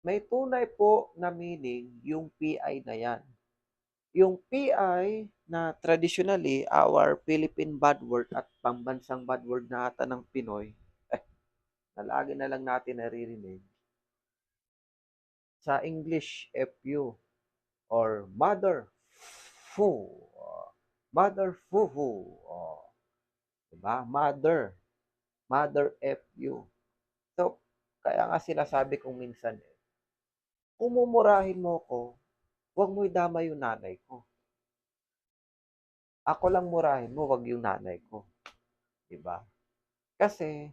may tunay po na meaning yung PI na yan. Yung PI na traditionally our Philippine bad word at pambansang bad word na ata ng Pinoy, na lagi na lang natin naririnig, sa English FU or mother fu, mother fufu, diba? Mother FU. So, kaya nga sinasabi kong minsan, kung mumurahin mo ko, huwag mo idama yung nanay ko. Ako lang murahin mo, wag yung nanay ko. Diba? Kasi,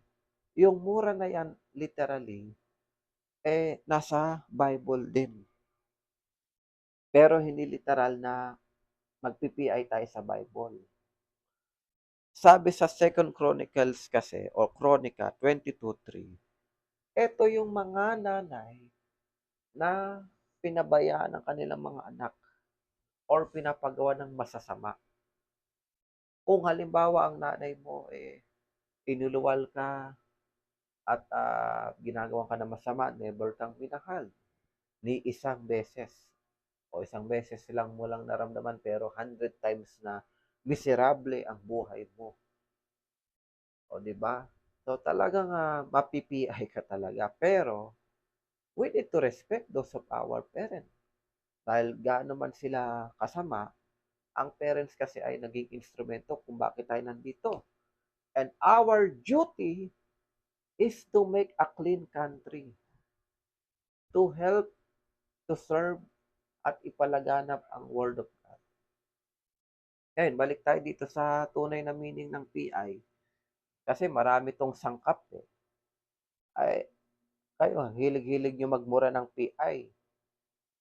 yung mura na yan, literally, nasa Bible din. Pero hindi literal na magpi-PI tayo sa Bible. Sabi sa Second Chronicles kasi, o Chronica 22:3, ito yung mga nanay na pinabayaan ng kanilang mga anak or pinapagawa ng masasama. Kung halimbawa ang nanay mo, inuluwal ka at ginagawa ka ng masama, never kang minahal ni isang beses o isang beses lang mo lang naramdaman pero 100 times na miserable ang buhay mo. O, di ba? So, talagang mapi-PI ka talaga. Pero, we need to respect those of our parents. Dahil gaano man sila kasama, ang parents kasi ay naging instrumento kung bakit tayo nandito. And our duty is to make a clean country, to help, to serve, at ipalaganap ang Word of God. Ngayon, balik tayo dito sa tunay na meaning ng PI. Kasi marami tong sangkap eh. Ay, kayo, hilig-hilig nyo magmura ng PI.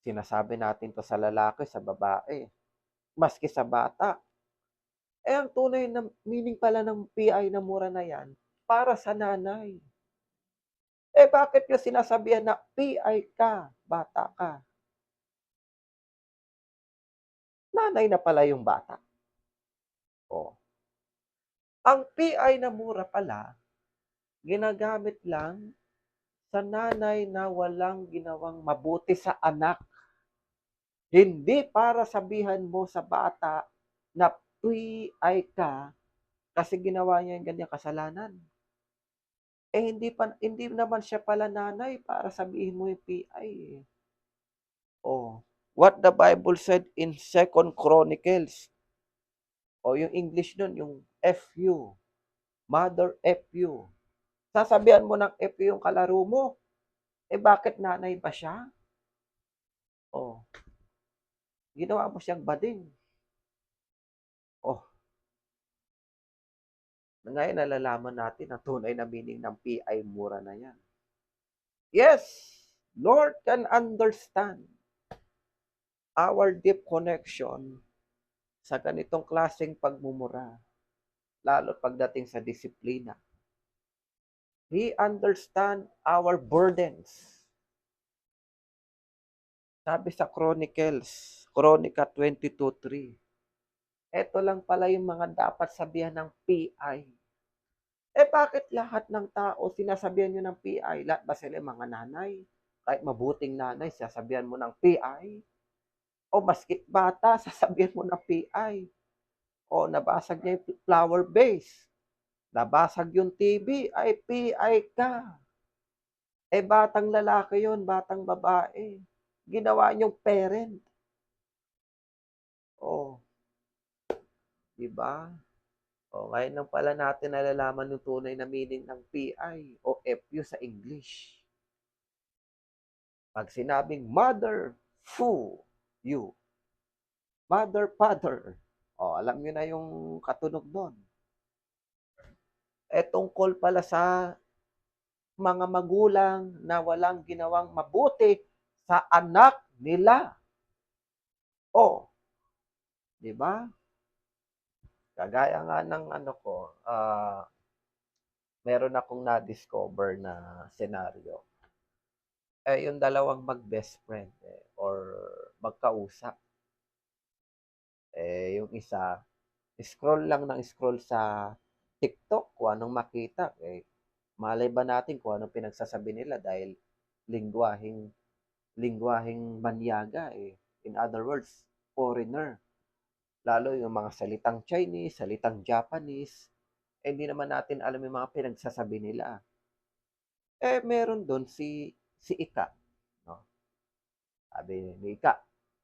Sinasabi natin to sa lalaki, sa babae, maski sa bata. Ang tunay na meaning pala ng PI na mura na yan, para sa nanay. Bakit nyo sinasabihan na PI ka, bata ka? Nanay na pala yung bata. Oh. Ang PI na mura pala, ginagamit lang sa nanay na walang ginawang mabuti sa anak. Hindi para sabihan mo sa bata na PI ka kasi ginawa niya yung ganyang kasalanan. Hindi naman siya pala nanay para sabihin mo yung PI eh. Oh, what the Bible said in Second Chronicles. O yung English nun, yung FU, Mother FU. Sasabihan mo ng FU yung kalaro mo. Bakit nanay ba siya? Oh, ginawa mo siyang bading. Oh, ngayon nalalaman natin ang tunay na meaning ng PI mura na yan. Yes, Lord can understand our deep connection sa ganitong klaseng pagmumura, lalo pagdating sa disiplina. He understand our burdens. Sabi sa Chronica 22:3, ito lang pala yung mga dapat sabihan ng PI. Bakit lahat ng tao sinasabihan nyo ng PI? Lahat ba sila mga nanay? Kahit mabuting nanay, sasabihan mo ng PI? O maski bata, sasabihan mo ng PI? O nabasag niya yung flower vase? Nabasag yung TV? Ay, PI ka. Batang lalaki yon, batang babae. Ginawa niyong parent. O, di ba? O, ngayon lang pala natin nalalaman yung tunay na meaning ng PI o FU sa English. Pag sinabing mother, fu, you. Mother, father. O, alam niyo na yung katunog doon. Tungkol pala sa mga magulang na walang ginawang mabuti sa anak nila. O, di ba? Kagaya nga ng meron akong na-discover na senaryo. Yung dalawang mag-best friend or magkausap. Yung isa, scroll lang ng scroll sa TikTok kung anong makita. Malay ba natin kung anong pinagsasabi nila dahil lingwaheng lingwaheng banyaga eh. In other words, foreigner. Lalo yung mga salitang Chinese, salitang Japanese, eh, hindi naman natin alam yung mga pinagsasabi nila. Eh, meron doon si Ika, no? Sabi ni Ika,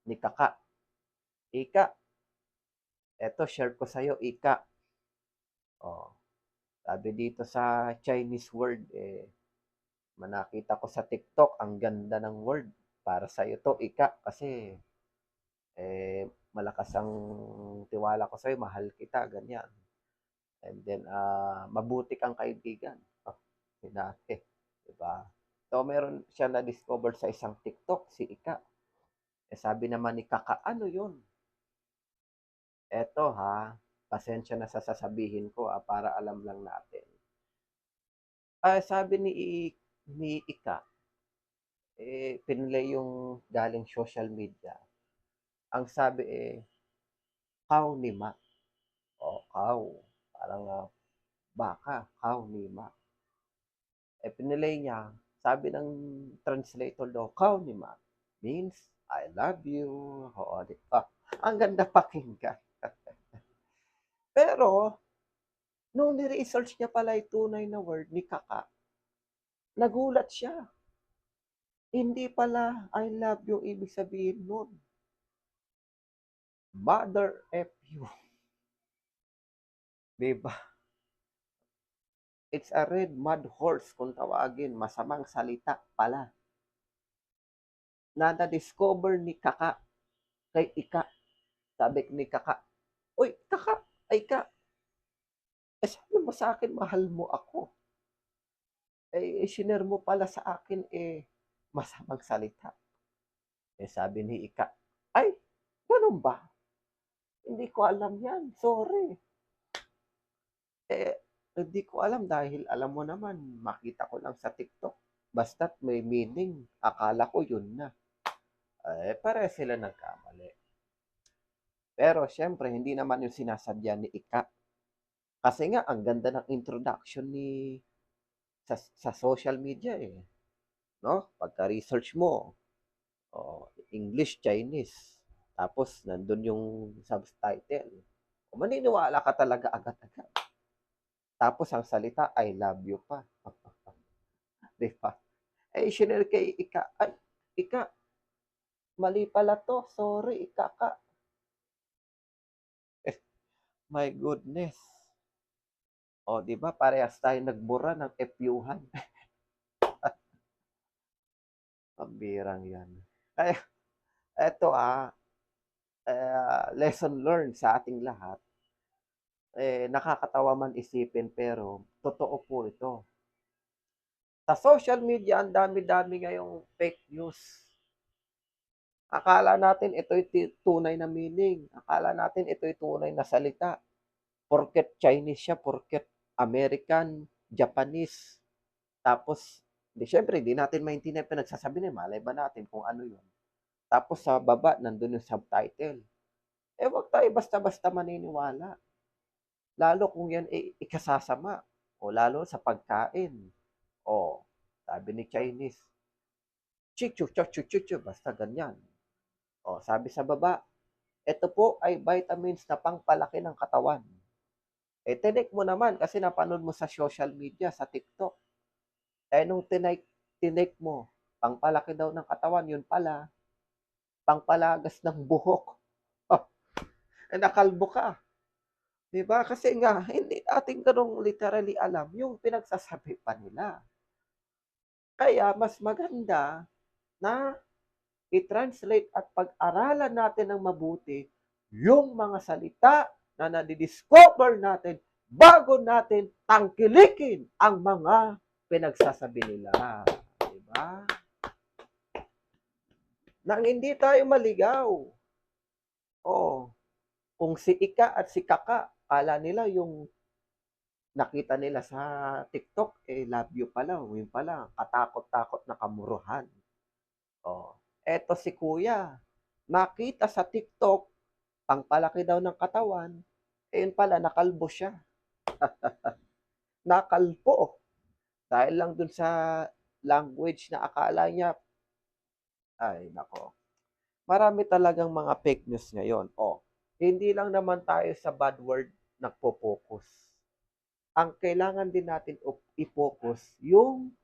ni Kaka, Ika, eto share ko sa'yo, Ika. Oh, sabi dito sa Chinese word, eh, manakita ko sa TikTok, ang ganda ng word. Para sa'yo to, Ika, kasi malakas ang tiwala ko sa'yo, mahal kita, ganyan. And then, mabuti kang kaibigan. Oh, hinati, diba? So, meron siya na-discover sa isang TikTok, si Ika. Eh, sabi naman ni Kaka, ano yun? Eto ha, pasensya na sa sasabihin ko para alam lang natin. Sabi ni Ika, pinlay yung galing social media. Ang sabi cow ni Ma. O, cow. Parang baka, cow ni Ma. Pinilay niya, sabi ng translator daw, cow ni Ma means, I love you. Oo, di ba? Ang ganda pakinggan. Pero, nung ni-research niya pala yung tunay na word ni Kaka, nagulat siya. Hindi pala I love you ibig sabihin nun. Mother F you. Diba? It's a red mud horse kung tawagin. Masamang salita pala. Na na-discover ni Kaka kay Ika. Sabi ni Kaka, uy, Kaka, ay Ka, sabi mo sa akin, mahal mo ako. Shiner mo pala sa akin, masamang salita. Sabi ni Ika, ay, ganun ba? Hindi ko alam yan, sorry. Hindi ko alam dahil alam mo naman, makita ko lang sa TikTok. Basta't may meaning, akala ko yun na. Pare sila nagkamali. Pero syempre, hindi naman yung sinasadya ni Ika. Kasi nga, ang ganda ng introduction sa social media eh. No? Pagka-research mo, English, Chinese. Tapos, nandun yung subtitle. Maniniwala ka talaga agad-agad. Tapos, ang salita, I love you pa. Di ba? Shinare kay Ika, ay, Ika, mali pala to. Sorry, Ika ka. My goodness. O, di ba? Parehas tayo nagbura ng FU-han. Pambirang yan. Kaya, eto lesson learned sa ating lahat. Nakakatawa man isipin pero totoo po ito. Sa social media, ang dami-dami ngayong fake news. Akala natin ito'y tunay na meaning. Akala natin ito'y tunay na salita. Porket Chinese siya, porket American, Japanese. Tapos, syempre, di natin maintindihan pinagsasabi niya. Malay ba natin kung ano yun? Tapos sa baba, nandun yung subtitle. Wag tayo basta-basta maniniwala. Lalo kung yan ikasasama. O lalo sa pagkain. O, sabi ni Chinese, chichu, chachu, chuchu, basta ganyan. O, sabi sa baba, ito po ay vitamins na pangpalaki ng katawan. Tinik mo naman kasi napanood mo sa social media, sa TikTok. Nung tinik mo, pangpalaki daw ng katawan, yun pala, pangpalagas ng buhok. Nakalbo ka. Diba? Kasi nga, hindi natin ganong literally alam yung pinagsasabi pa nila. Kaya, mas maganda na i-translate at pag-aralan natin ng mabuti yung mga salita na nadidiscover natin bago natin tangkilikin ang mga pinagsasabi nila. Diba? Nang hindi tayo maligaw. Kung si Ika at si Kaka, kala nila yung nakita nila sa TikTok, love you pala. Yun pala, katakot-takot na kamuruhan. Eto si Kuya, nakita sa TikTok, pangpalaki daw ng katawan, yun pala, nakalbo siya. Nakalbo. Dahil lang dun sa language na akala niya Ay nako, marami talagang mga fake news ngayon. Hindi lang naman tayo sa bad word nagpo-focus. Ang kailangan din natin i-focus yung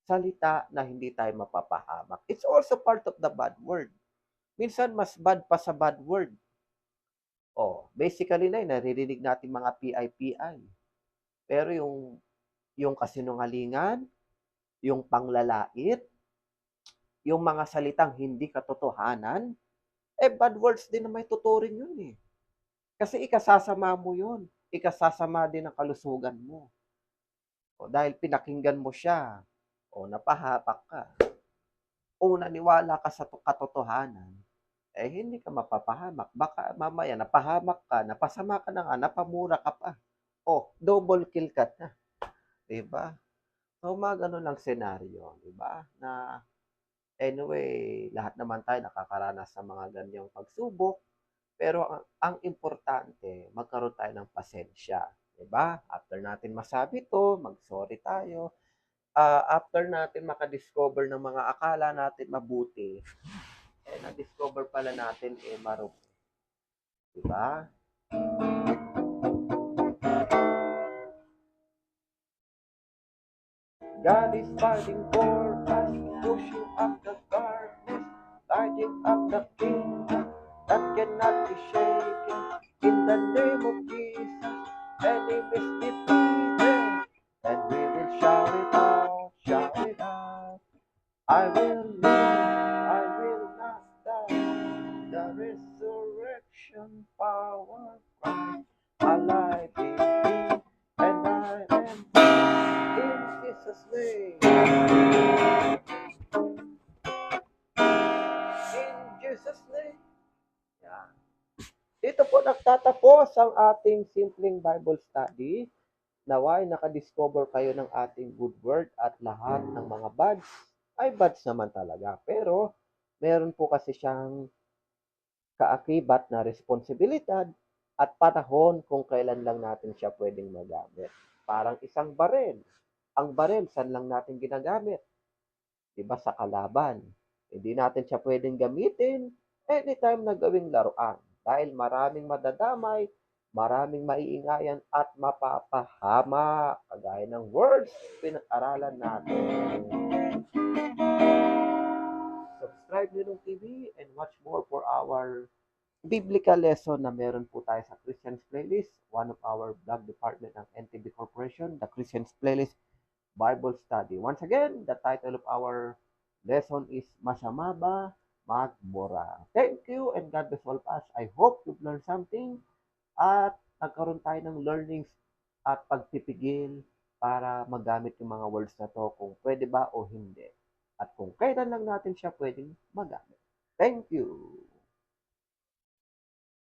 salita na hindi tayo mapapahamak. It's also part of the bad word. Minsan mas bad pa sa bad word. Basically na naririnig natin mga PI. Pero yung kasinungalingan, yung panglalait, yung mga salitang hindi katotohanan, bad words din na may tuturing yun eh. Kasi ikasasama mo yun. Ikasasama din ang kalusugan mo. Dahil pinakinggan mo siya, napahapak ka, naniwala ka sa katotohanan, hindi ka mapapahamak. Baka mamaya napahamak ka, napasama ka na nga, napamura ka pa. Double kill ka na. Diba? So, mga ganun lang senaryo. Diba? Na, anyway, lahat naman tayo nakakaranas sa mga ganyang pagsubok. Pero ang importante, magkaroon tayo ng pasensya. Diba? After natin masabi to, mag-sorry tayo. After natin makadiscover ng mga akala natin mabuti, na-discover pala natin, marumi. Diba? God is fighting for us, pushing up the darkness, lighting up the kingdom that cannot be shaken. In the name of Jesus, enemies defeated, and we will shout it out, shout it out. I will live, I will not die. The resurrection power Christ alive in me, and I am in Jesus' name. In Jesus' name. Yan. Dito po nagtatapos ang ating simpleng Bible study. Naway nakadiscover kayo ng ating good word at lahat ng mga bads ay bads naman talaga. Pero meron po kasi siyang kaakibat na responsibilidad at panahon kung kailan lang natin siya pwedeng magamit. Parang isang barel. Ang barel, saan lang natin ginagamit? Diba sa kalaban. Hindi natin siya pwedeng gamitin anytime na gawing laruan. Dahil maraming madadamay, maraming maiingayan at mapapahama. Kagaya ng words, pinag-aralan natin. Subscribe nyo ng TV and watch more for our biblical lesson na meron po tayo sa Christian's Playlist, one of our blog department ng NTB Corporation, the Christian's Playlist Bible Study. Once again, the title of our lesson is Masama ba Magbura? Thank you and God bless all of us. I hope you've learned something at nagkaroon tayo ng learnings at pagpipigil para magamit yung mga words na to kung pwede ba o hindi. At kung kailan lang natin siya pwedeng magamit. Thank you.